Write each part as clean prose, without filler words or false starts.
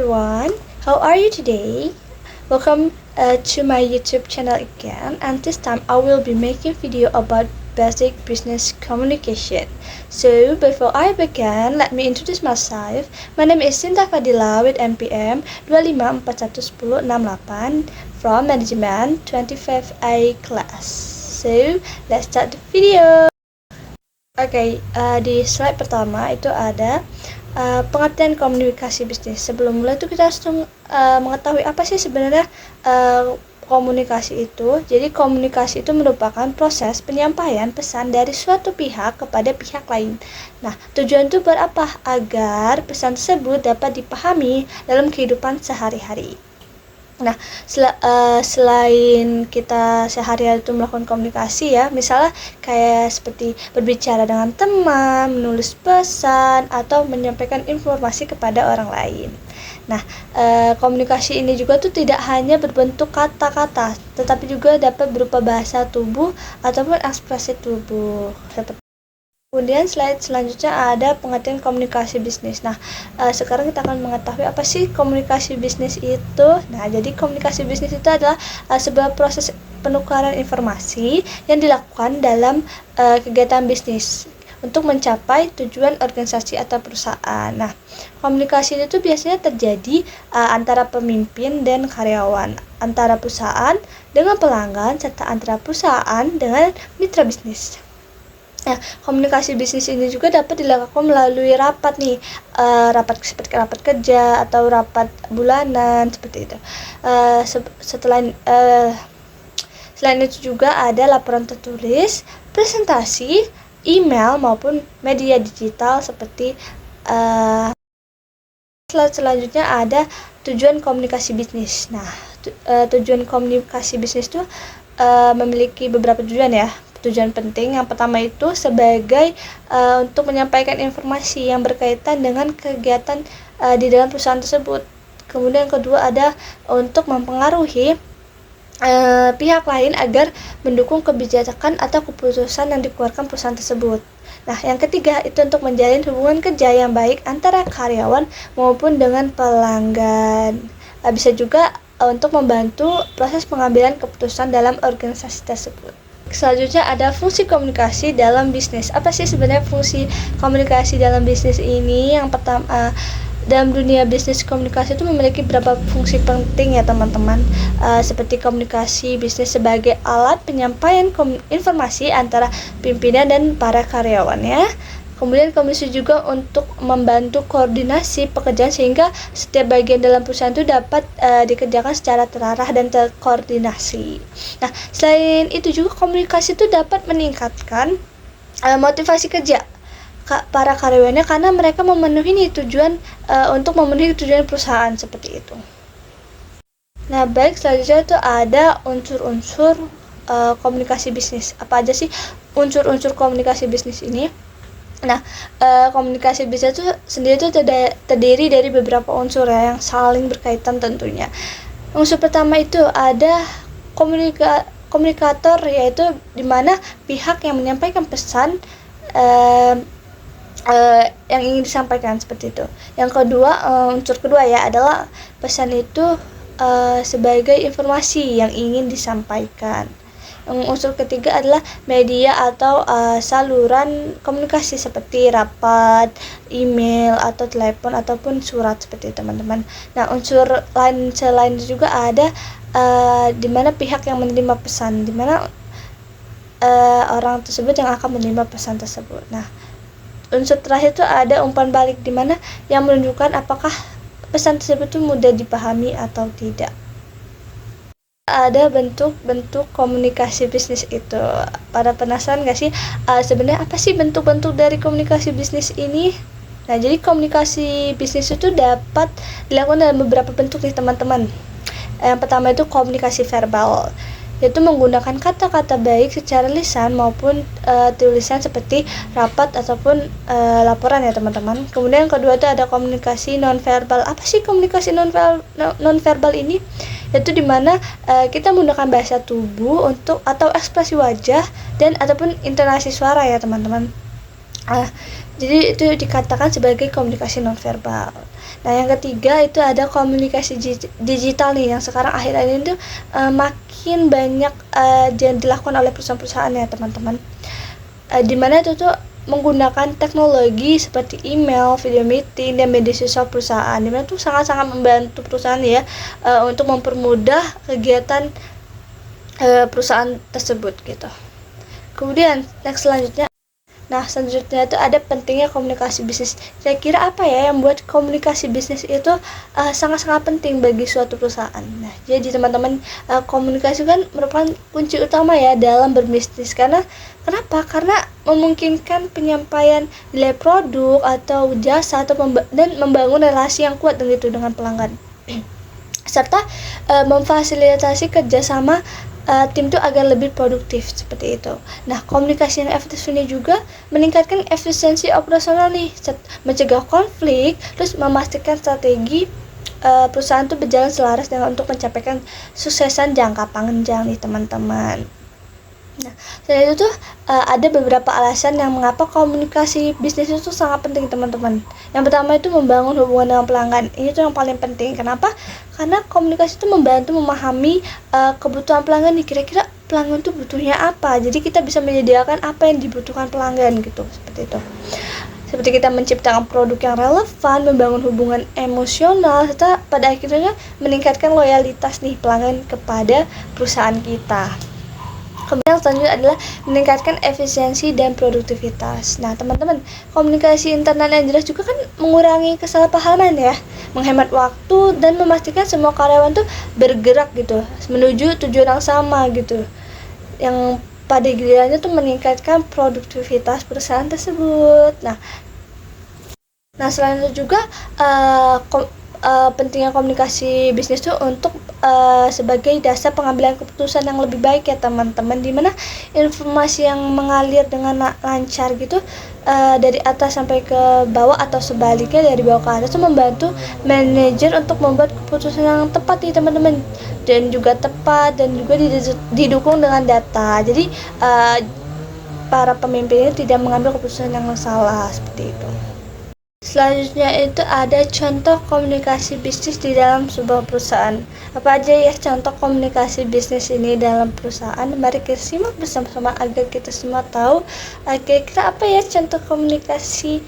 everyone, how are you today? Welcome to my YouTube channel again, and this time I will be making video about basic business communication. So before I begin, let me introduce myself. My name is Sinta Fadila with NPM 25411068 from Management 25A class. So let's start the video. Oke, di slide pertama itu ada pengertian komunikasi bisnis. Sebelum mulai itu kita harus mengetahui apa sih sebenarnya komunikasi itu. Jadi komunikasi itu merupakan proses penyampaian pesan dari suatu pihak kepada pihak lain. Nah, tujuan itu buat apa? Agar pesan tersebut dapat dipahami dalam kehidupan sehari-hari. Nah, selain kita sehari-hari itu melakukan komunikasi ya, misalnya kayak seperti berbicara dengan teman, menulis pesan, atau menyampaikan informasi kepada orang lain. Nah, komunikasi ini juga tuh tidak hanya berbentuk kata-kata, tetapi juga dapat berupa bahasa tubuh ataupun ekspresi tubuh. Kemudian slide selanjutnya ada pengertian komunikasi bisnis. Nah, sekarang kita akan mengetahui apa sih komunikasi bisnis itu. Nah, jadi komunikasi bisnis itu adalah sebuah proses penukaran informasi yang dilakukan dalam kegiatan bisnis untuk mencapai tujuan organisasi atau perusahaan. Nah, komunikasi itu biasanya terjadi antara pemimpin dan karyawan, antara perusahaan dengan pelanggan, serta antara perusahaan dengan mitra bisnis. Nah, komunikasi bisnis ini juga dapat dilakukan melalui rapat nih, rapat seperti rapat kerja atau rapat bulanan seperti itu. Selain itu juga ada laporan tertulis, presentasi, email maupun media digital seperti slide selanjutnya ada tujuan komunikasi bisnis. Nah, tujuan komunikasi bisnis itu memiliki beberapa tujuan ya. Tujuan penting yang pertama itu sebagai untuk menyampaikan informasi yang berkaitan dengan kegiatan di dalam perusahaan tersebut. Kemudian yang kedua ada untuk mempengaruhi pihak lain agar mendukung kebijakan atau keputusan yang dikeluarkan perusahaan tersebut. Nah, yang ketiga itu untuk menjalin hubungan kerja yang baik antara karyawan maupun dengan pelanggan. Bisa juga untuk membantu proses pengambilan keputusan dalam organisasi tersebut. Selanjutnya ada fungsi komunikasi dalam bisnis. Apa sih sebenarnya fungsi komunikasi dalam bisnis ini? Yang pertama, dalam dunia bisnis komunikasi itu memiliki beberapa fungsi penting ya teman-teman, seperti komunikasi bisnis sebagai alat penyampaian informasi antara pimpinan dan para karyawannya. Kemudian komunikasi juga untuk membantu koordinasi pekerjaan sehingga setiap bagian dalam perusahaan itu dapat dikerjakan secara terarah dan terkoordinasi. Nah, selain itu juga komunikasi itu dapat meningkatkan motivasi kerja para karyawannya karena mereka memenuhi tujuan untuk memenuhi tujuan perusahaan seperti itu. Nah, baik, selanjutnya itu ada unsur-unsur komunikasi bisnis. Apa aja sih unsur-unsur komunikasi bisnis ini? Nah, komunikasi bisnis itu sendiri itu terdiri dari beberapa unsur ya, yang saling berkaitan tentunya. Unsur pertama itu ada komunikator, yaitu dimana pihak yang menyampaikan pesan yang ingin disampaikan seperti itu. Yang kedua, unsur kedua ya adalah pesan itu sebagai informasi yang ingin disampaikan. Unsur ketiga adalah media atau saluran komunikasi seperti rapat, email, atau telepon, ataupun surat seperti itu teman-teman. Nah, unsur lain selain itu juga ada di mana pihak yang menerima pesan, di mana orang tersebut yang akan menerima pesan tersebut. Nah, unsur terakhir itu ada umpan balik, di mana yang menunjukkan apakah pesan tersebut itu mudah dipahami atau tidak. Ada bentuk-bentuk komunikasi bisnis itu. Pada penasaran gak sih sebenarnya apa sih bentuk-bentuk dari komunikasi bisnis ini? Nah, jadi komunikasi bisnis itu dapat dilakukan dalam beberapa bentuk nih teman-teman. Yang pertama itu komunikasi verbal, yaitu menggunakan kata-kata baik secara lisan maupun tulisan seperti rapat ataupun laporan ya teman-teman. Kemudian yang kedua itu ada komunikasi nonverbal. Apa sih komunikasi nonverbal ini? Yaitu dimana kita menggunakan bahasa tubuh untuk atau ekspresi wajah dan ataupun intonasi suara ya teman-teman. Jadi itu dikatakan sebagai komunikasi nonverbal. Nah, yang ketiga itu ada komunikasi digital nih, yang sekarang akhir-akhir ini tuh makin banyak dilakukan oleh perusahaan-perusahaan ya teman-teman. Dimana itu tuh menggunakan teknologi seperti email, video meeting, dan media sosial perusahaan. Dimana tuh sangat-sangat membantu perusahaan ya untuk mempermudah kegiatan perusahaan tersebut gitu. Kemudian next selanjutnya, selanjutnya itu ada pentingnya komunikasi bisnis. Kira-kira apa ya yang buat komunikasi bisnis itu sangat-sangat penting bagi suatu perusahaan? Nah, jadi teman-teman, komunikasi kan merupakan kunci utama ya dalam berbisnis. Kenapa? Karena memungkinkan penyampaian nilai produk atau jasa dan membangun relasi yang kuat dengan pelanggan. Serta memfasilitasi kerjasama tim itu agar lebih produktif seperti itu. Nah, komunikasi yang efektif ini juga meningkatkan efisiensi operasional nih, mencegah konflik, terus memastikan strategi perusahaan itu berjalan selaras dengan untuk mencapai suksesan jangka panjang nih teman-teman. Nah, selain itu tuh ada beberapa alasan yang mengapa komunikasi bisnis itu sangat penting teman-teman. Yang pertama itu membangun hubungan dengan pelanggan. Ini tuh yang paling penting. Kenapa? Karena komunikasi itu membantu memahami kebutuhan pelanggan nih. Kira-kira pelanggan tuh butuhnya apa. Jadi kita bisa menyediakan apa yang dibutuhkan pelanggan gitu. Seperti itu. Seperti kita menciptakan produk yang relevan, membangun hubungan emosional, serta pada akhirnya meningkatkan loyalitas nih pelanggan kepada perusahaan kita. Kemudian selanjutnya adalah meningkatkan efisiensi dan produktivitas. Nah, teman-teman, komunikasi internal yang jelas juga kan mengurangi kesalahpahaman ya, menghemat waktu dan memastikan semua karyawan tuh bergerak gitu menuju tujuan yang sama gitu. Yang pada gilirannya tuh meningkatkan produktivitas perusahaan tersebut. Nah, selain itu juga pentingnya komunikasi bisnis itu untuk sebagai dasar pengambilan keputusan yang lebih baik ya teman-teman, dimana informasi yang mengalir dengan lancar gitu dari atas sampai ke bawah atau sebaliknya dari bawah ke atas itu membantu manajer untuk membuat keputusan yang tepat nih teman-teman, dan juga tepat dan juga didukung dengan data. Jadi para pemimpin ini tidak mengambil keputusan yang salah seperti itu. Selanjutnya itu ada contoh komunikasi bisnis di dalam sebuah perusahaan. Apa aja ya contoh komunikasi bisnis ini dalam perusahaan? Mari kita simak bersama-sama agar kita semua tahu kira-kira apa ya contoh komunikasi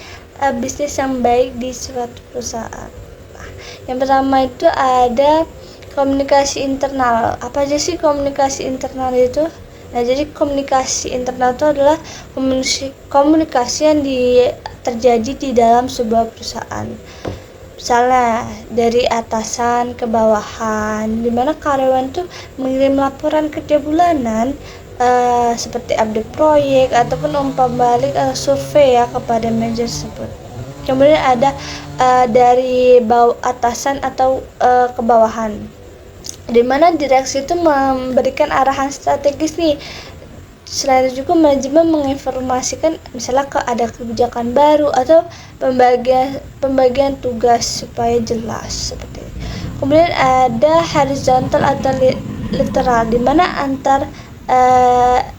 bisnis yang baik di suatu perusahaan. Yang pertama itu ada komunikasi internal. Apa aja sih komunikasi internal itu? Nah, jadi komunikasi internal itu adalah komunikasi yang terjadi di dalam sebuah perusahaan. Misalnya dari atasan ke bawahan, dimana karyawan tuh mengirim laporan kerja bulanan seperti update proyek ataupun umpan balik survei ya kepada manajer tersebut. Kemudian ada dari atasan atau ke bawahan, dimana direksi itu memberikan arahan strategis nih. Selain itu juga manajemen menginformasikan misalnya ada kebijakan baru atau pembagian tugas supaya jelas seperti itu. Kemudian ada horizontal atau literal, dimana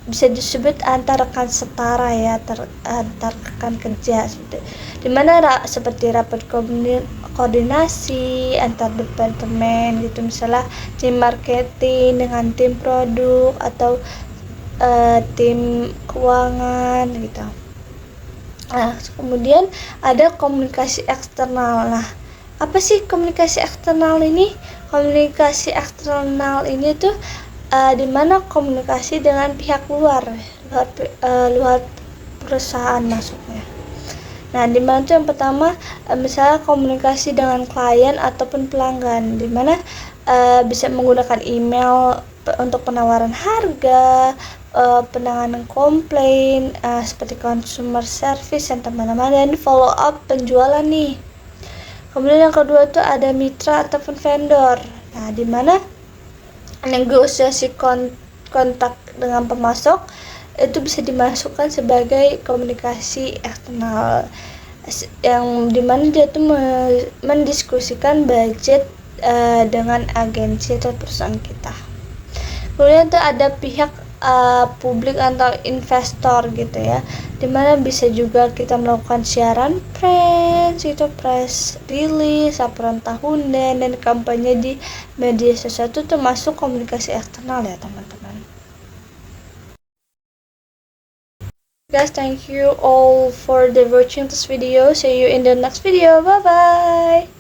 bisa disebut antar rekan setara ya, antar rekan kerja seperti itu. Dimana seperti rapat koordinasi antar departemen gitu, misalnya tim marketing dengan tim produk atau tim keuangan gitu. Nah, kemudian ada komunikasi eksternal. Nah, apa sih komunikasi eksternal ini? Komunikasi eksternal ini tuh dimana komunikasi dengan pihak luar perusahaan masuknya. Nah, dimana tuh yang pertama misalnya komunikasi dengan klien ataupun pelanggan, dimana bisa menggunakan email untuk penawaran harga, penanganan komplain seperti consumer service yang teman-teman, dan follow up penjualan nih. Kemudian yang kedua itu ada mitra ataupun vendor. Nah, dimana negosiasi kontak dengan pemasok itu bisa dimasukkan sebagai komunikasi eksternal, yang dimana dia tuh mendiskusikan budget dengan agensi atau perusahaan kita. Kemudian tuh ada pihak publik atau investor gitu ya, dimana bisa juga kita melakukan siaran press, itu press release, laporan tahunan, dan kampanye di media sosial itu termasuk komunikasi eksternal ya teman-teman. Guys, thank you all for the watching this video. See you in the next video. Bye bye.